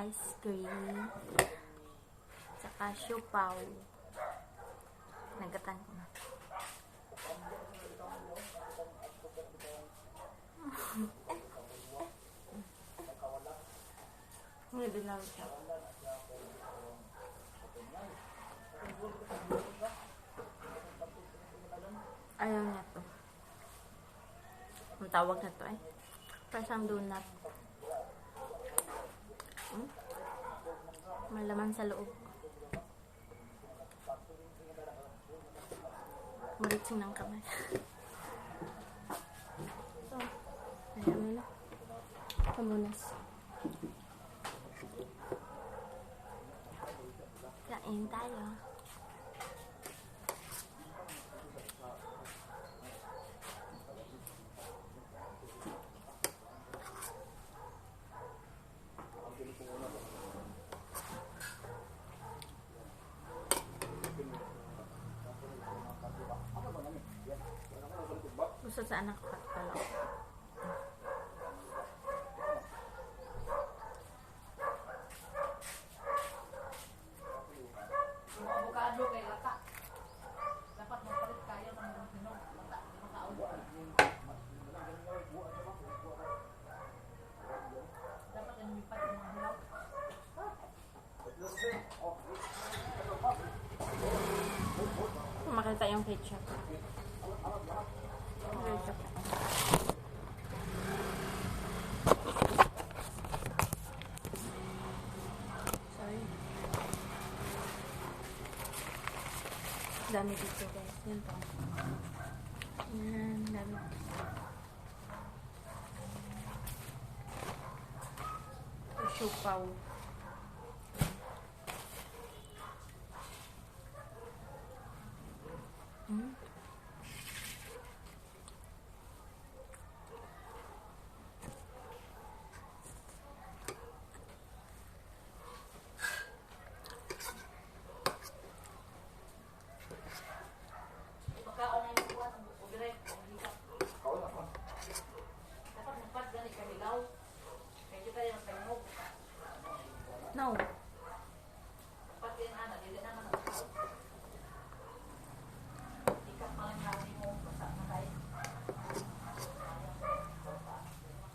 ice cream, saka siopaw. Nagatan ko na. Nadilaw siya. Ayaw niya to. Ang tawag na to eh. Parang donut. Malaman sa loob. Maritsing ng kamay. So, ayan mo na. Kamunas. Kain tayo. Gusto sa anak ko pala. Avocado kay lata. Dapat magpalit kayo ng hinog. Lata, di makaawal. Dapat yung lipat yung mga hilaw. Makita yung ketchup. Ketchup. Sorry. Dami dito guys. Yan po. Yan, dami. Siopaw. Pagkaon na yung buwan, ugre, maghikap. Dapat magpat ganit ka hilaw. Kaya kita yung pangnog. No. Pati yung anak, hindi naman ang hikap pa lang namin mo, basta na tayo.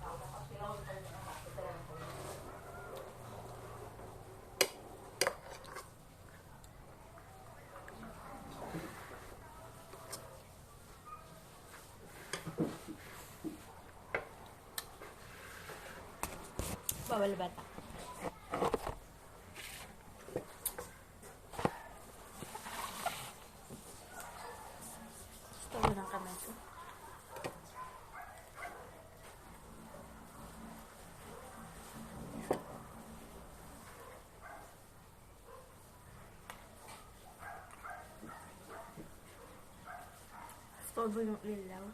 Dapat silaw yung tayo ng anak, kita yung pangnog. Bawal bata. Gusto ko ng kamay ko. Gusto ko yung ilaw.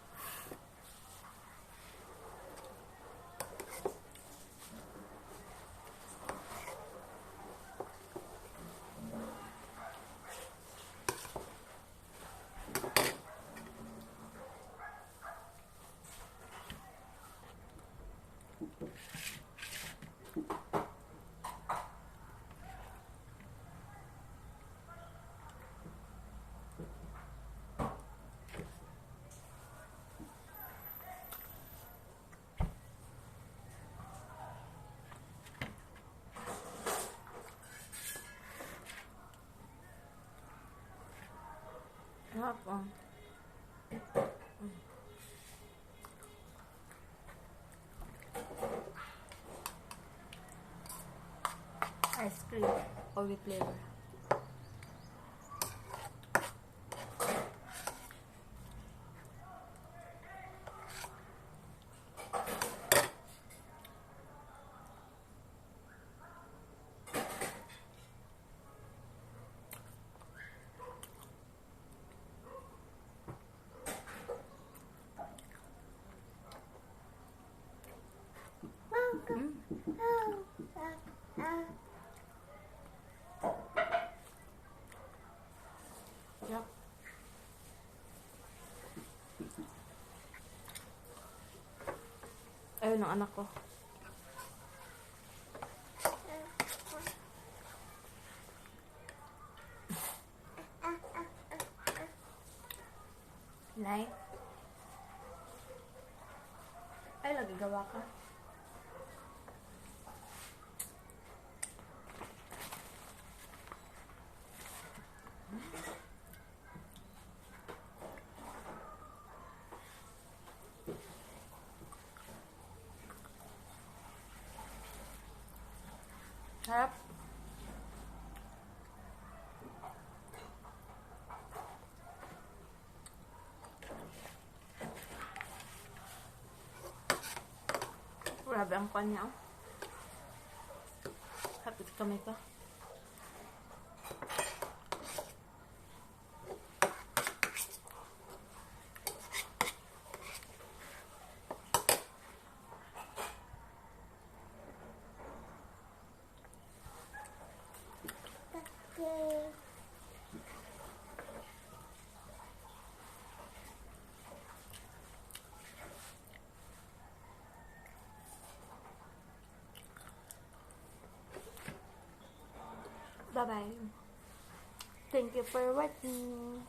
Hapon. Ice cream or with flavor. Yep. Ayun ang anak ko. gawa ka. Sarap. Grabe ang kanya. Hapit kami ka. Bye-bye. Thank you for watching.